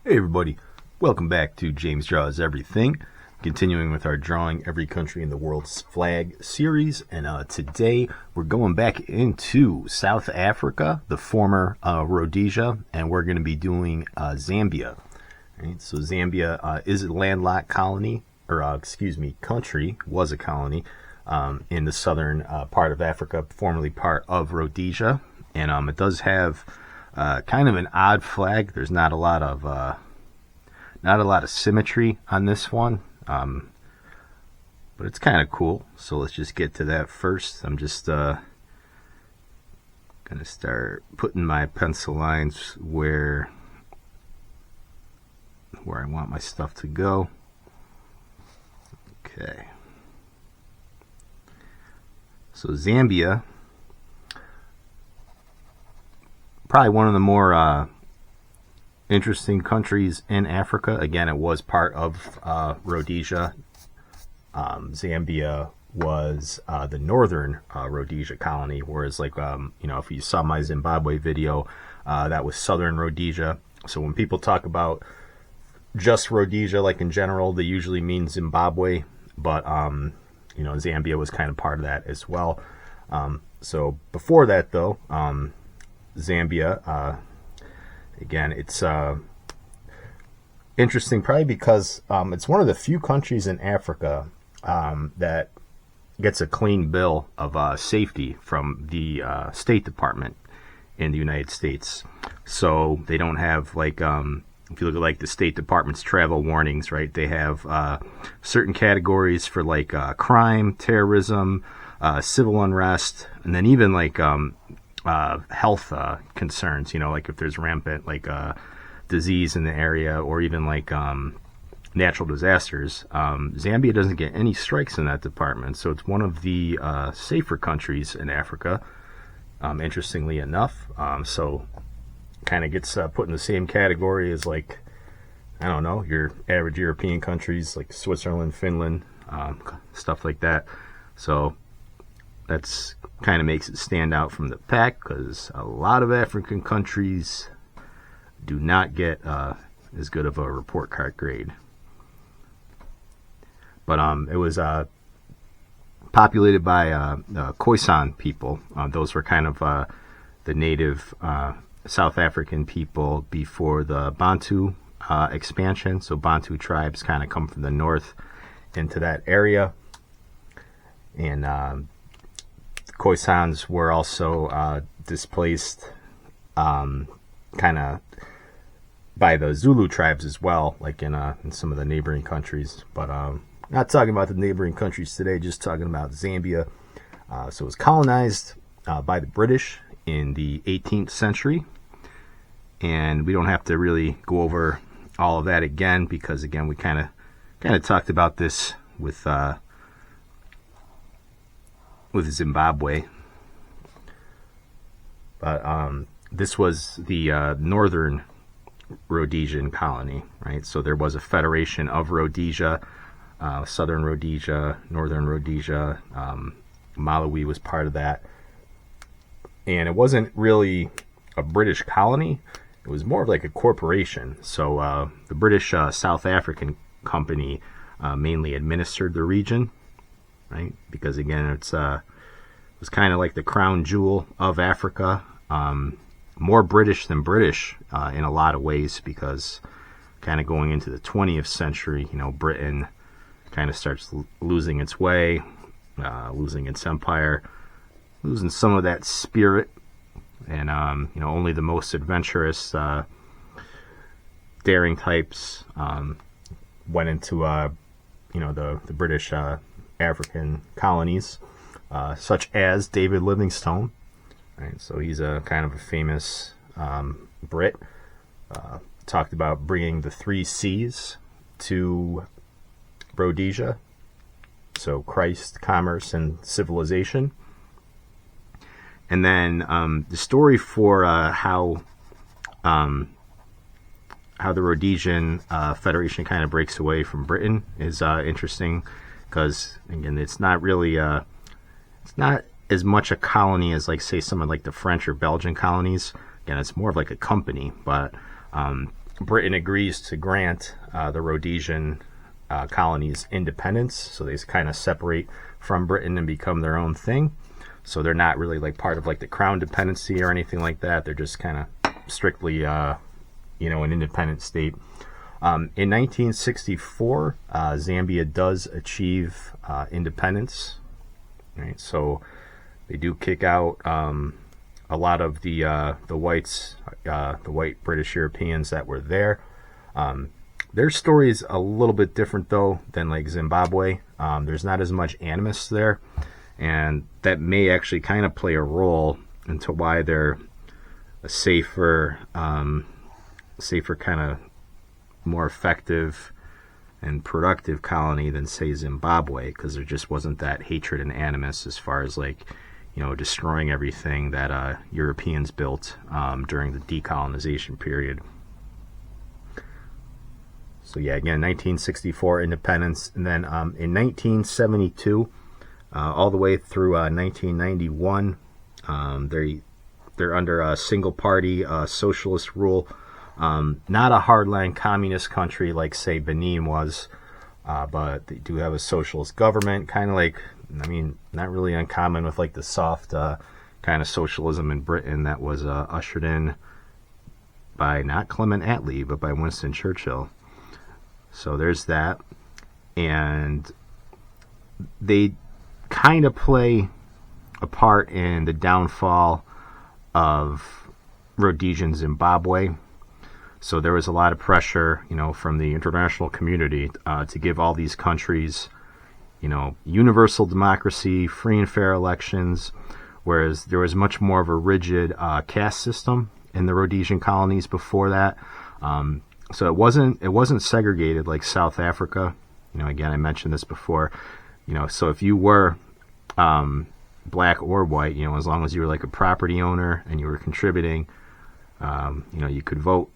Hey everybody, welcome back to James Draws Everything, continuing with our Drawing Every Country in the World's Flag series, and today we're going back into South Africa, the former Rhodesia, and we're going to be doing Zambia. Right? So Zambia is a landlocked colony, or country, was a colony in the southern part of Africa, formerly part of Rhodesia, and it does have kind of an odd flag. There's not a lot of symmetry on this one, but it's kind of cool. So let's just get to that first. I'm just gonna start putting my pencil lines where I want my stuff to go. Okay. So Zambia, probably one of the more interesting countries in Africa. Again, it was part of Rhodesia. Zambia was the northern Rhodesia colony, whereas if you saw my Zimbabwe video, that was southern Rhodesia. So when people talk about just Rhodesia, like in general, they usually mean Zimbabwe, but Zambia was kind of part of that as well. So before that, though, Zambia, again, it's interesting probably because it's one of the few countries in Africa that gets a clean bill of safety from the State Department in the United States. So they don't have, if you look at the State Department's travel warnings, right, they have certain categories for crime, terrorism, civil unrest, and then even health concerns, if there's rampant disease in the area, or even natural disasters. Zambia doesn't get any strikes in that department, so it's one of the safer countries in Africa, interestingly enough. So kind of gets put in the same category as your average European countries like Switzerland, Finland, stuff like that. So that's kind of makes it stand out from the pack, because a lot of African countries do not get as good of a report card grade. But it was populated by Khoisan people. Those were kind of the native South African people before the Bantu expansion. So Bantu tribes kind of come from the north into that area, and Khoisans were also displaced kind of by the Zulu tribes as well, in some of the neighboring countries. But not talking about the neighboring countries today, just talking about Zambia. So it was colonized by the British in the 18th century. And we don't have to really go over all of that again, because again, we kind of talked about this with Zimbabwe. But this was the northern Rhodesian colony, right? So there was a federation of Rhodesia, southern Rhodesia, northern Rhodesia. Malawi was part of that. And it wasn't really a British colony. It was more of a corporation. So the British South African Company mainly administered the region, right? Because again, it was kind of like the crown jewel of Africa. More British than British in a lot of ways, because kind of going into the 20th century, Britain kind of starts losing its way, losing its empire, losing some of that spirit. And only the most adventurous, daring types went into the British African colonies, such as David Livingstone. Right, so he's a kind of a famous Brit. Talked about bringing the 3 C's to Rhodesia. So Christ, commerce, and civilization. And then the story for how the Rhodesian Federation kind of breaks away from Britain is interesting, because again, it's not really it's not as much a colony as, like, say, some of like the French or Belgian colonies. Again, it's more of like a company, but Britain agrees to grant the Rhodesian colonies independence, so they kind of separate from Britain and become their own thing. So they're not really like part of like the crown dependency or anything like that. They're just kind of strictly, an independent state. In 1964, Zambia does achieve independence. Right, so they do kick out a lot of the whites, the white British Europeans that were there. Their story is a little bit different though than like Zimbabwe. There's not as much animus there, and that may actually kind of play a role into why they're a safer kind of more effective and productive colony than say Zimbabwe, because there just wasn't that hatred and animus as far as like, destroying everything that Europeans built during the decolonization period. So yeah, again, 1964 independence, and then in 1972 all the way through 1991, they're under a single party socialist rule. Not a hardline communist country like, say, Benin was, but they do have a socialist government, kind of like, not really uncommon with like the soft kind of socialism in Britain that was ushered in by not Clement Attlee, but by Winston Churchill. So there's that. And they kind of play a part in the downfall of Rhodesian Zimbabwe. So there was a lot of pressure, from the international community to give all these countries, universal democracy, free and fair elections, whereas there was much more of a rigid caste system in the Rhodesian colonies before that. So it wasn't segregated like South Africa. Again, I mentioned this before. So if you were black or white, as long as you were like a property owner and you were contributing, you could vote.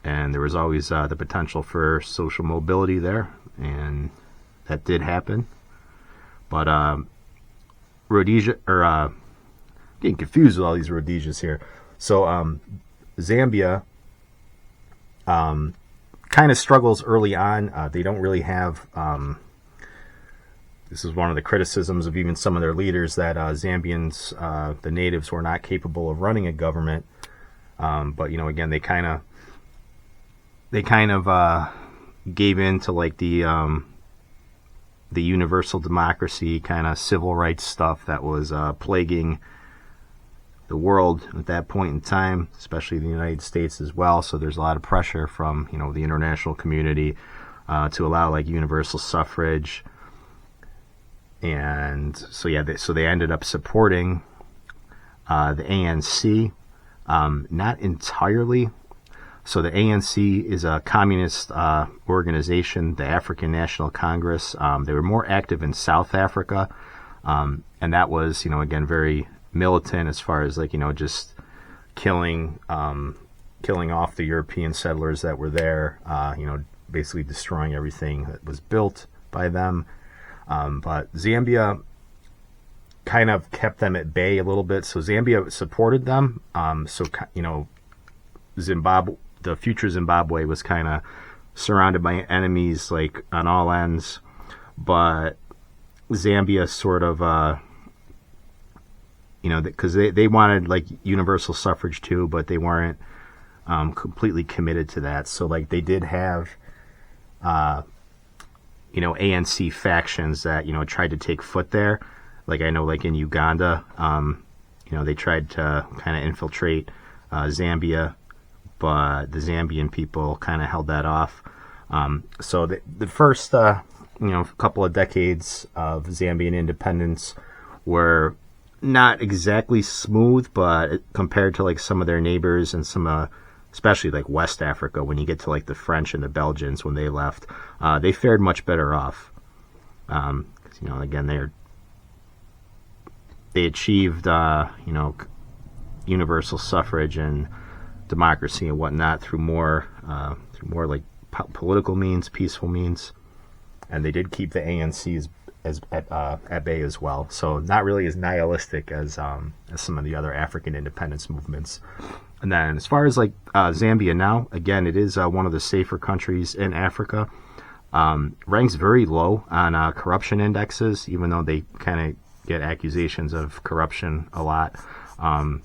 And there was always the potential for social mobility there, and that did happen. But Rhodesia, or getting confused with all these Rhodesias here. So Zambia kind of struggles early on. They don't really have. This is one of the criticisms of even some of their leaders, that Zambians, the natives, were not capable of running a government. But again, they kind of gave in to like the universal democracy kind of civil rights stuff that was plaguing the world at that point in time, especially the United States as well. So there's a lot of pressure from the international community to allow like universal suffrage, and so yeah, so they ended up supporting the ANC, not entirely. So the ANC is a communist organization, the African National Congress. They were more active in South Africa, and that was, again, very militant as far as like, just killing off the European settlers that were there, basically destroying everything that was built by them. But Zambia kind of kept them at bay a little bit. So Zambia supported them. Zimbabwe. The future Zimbabwe was kind of surrounded by enemies like on all ends, but Zambia sort of, because they wanted like universal suffrage too, but they weren't completely committed to that. So like they did have, ANC factions that tried to take foot there. Like I know, like in Uganda, they tried to kind of infiltrate Zambia, but the Zambian people kind of held that off. So the first, couple of decades of Zambian independence were not exactly smooth, but compared to like some of their neighbors and some, especially like West Africa, when you get to like the French and the Belgians when they left, they fared much better off. Again, they achieved, universal suffrage and democracy and whatnot through more like political means, peaceful means, and they did keep the ANC at bay as well. So not really as nihilistic as some of the other African independence movements. And then as far as like Zambia now, again, it is one of the safer countries in Africa. Ranks very low on corruption indexes, even though they kind of get accusations of corruption a lot. I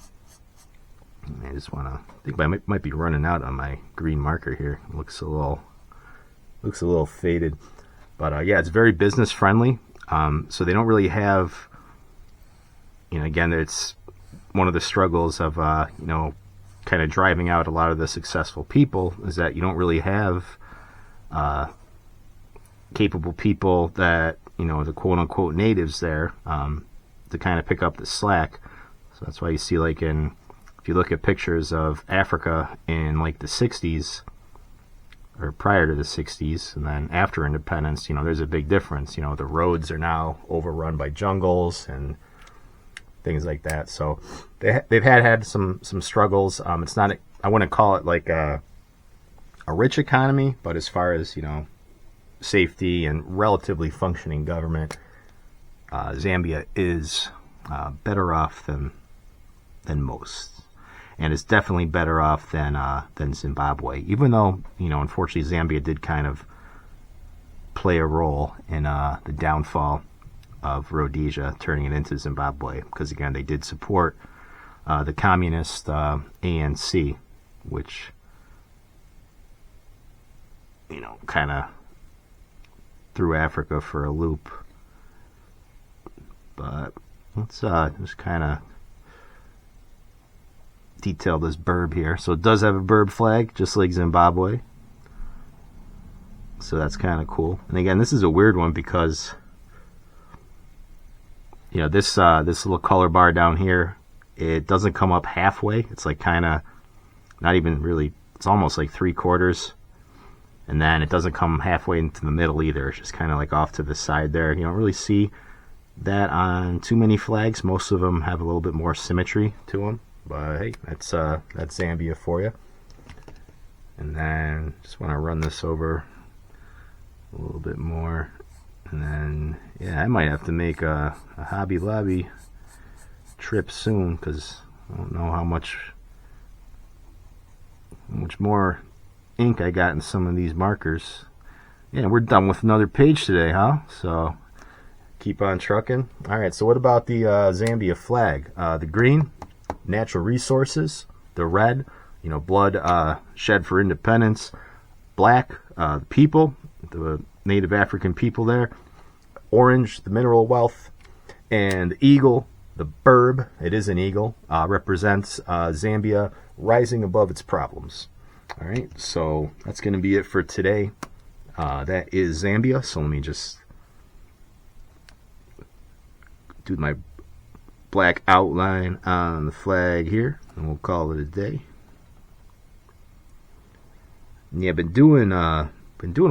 just want to think I might be running out on my green marker here. It looks a little faded, but yeah, it's very business friendly. So they don't really have, again, it's one of the struggles of kind of driving out a lot of the successful people is that you don't really have capable people that, the quote-unquote natives there to kind of pick up the slack. So that's why you see, like, if you look at pictures of Africa in, like, the 60s, or prior to the 60s, and then after independence, there's a big difference. The roads are now overrun by jungles and things like that. So they've had some struggles. It's not, I wouldn't call it like a rich economy, but as far as, safety and relatively functioning government, Zambia is better off than most, and it's definitely better off than Zimbabwe. Even though unfortunately Zambia did kind of play a role in the downfall of Rhodesia, turning it into Zimbabwe, because again they did support the communist ANC, which kind of threw Africa for a loop. But let's just kind of detail this BIRB here. So it does have a BIRB flag, just like Zimbabwe. So that's kind of cool. And again, this is a weird one because this little color bar down here, it doesn't come up halfway. It's like kind of not even really. It's almost like 3/4. And then it doesn't come halfway into the middle either. It's just kind of like off to the side there. You don't really see that on too many flags. Most of them have a little bit more symmetry to them. But hey, that's Zambia for you. And then just want to run this over a little bit more. And then, yeah, I might have to make a Hobby Lobby trip soon, because I don't know how much more ink I got in some of these markers. Yeah, we're done with another page today, huh? So keep on trucking. All right, so what about the Zambia flag? The green, natural resources. The red, blood shed for independence. Black, people, the native African people there. Orange, the mineral wealth. And the eagle, the BIRB, it is an eagle, represents Zambia rising above its problems. All right, so that's going to be it for today. That is Zambia. So let me just do my black outline on the flag here, and we'll call it a day. And yeah, been doing a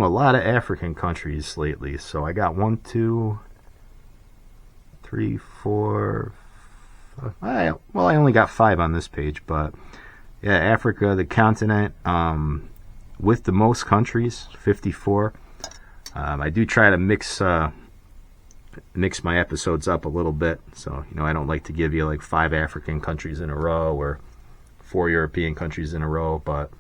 lot of African countries lately. So I got 1, 2, 3, 4. 5. Well, I only got 5 on this page, but yeah, Africa, the continent, with the most countries, 54. I do try to mix my episodes up a little bit. So, I don't like to give you like 5 African countries in a row or 4 European countries in a row. But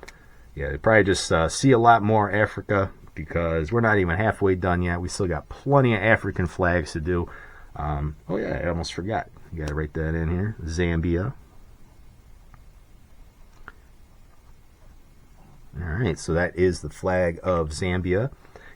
yeah, you probably just see a lot more Africa, because we're not even halfway done yet. We still got plenty of African flags to do. Oh yeah, I almost forgot. You got to write that in here. Zambia. Alright, so that is the flag of Zambia,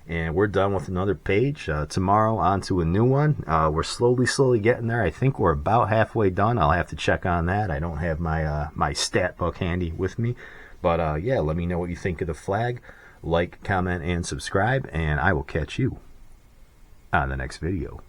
and we're done with another page. Tomorrow on to a new one. We're slowly getting there. I think we're about halfway done. I'll have to check on that. I don't have my stat book handy with me, but yeah, let me know what you think of the flag. Like, comment, and subscribe, and I will catch you on the next video.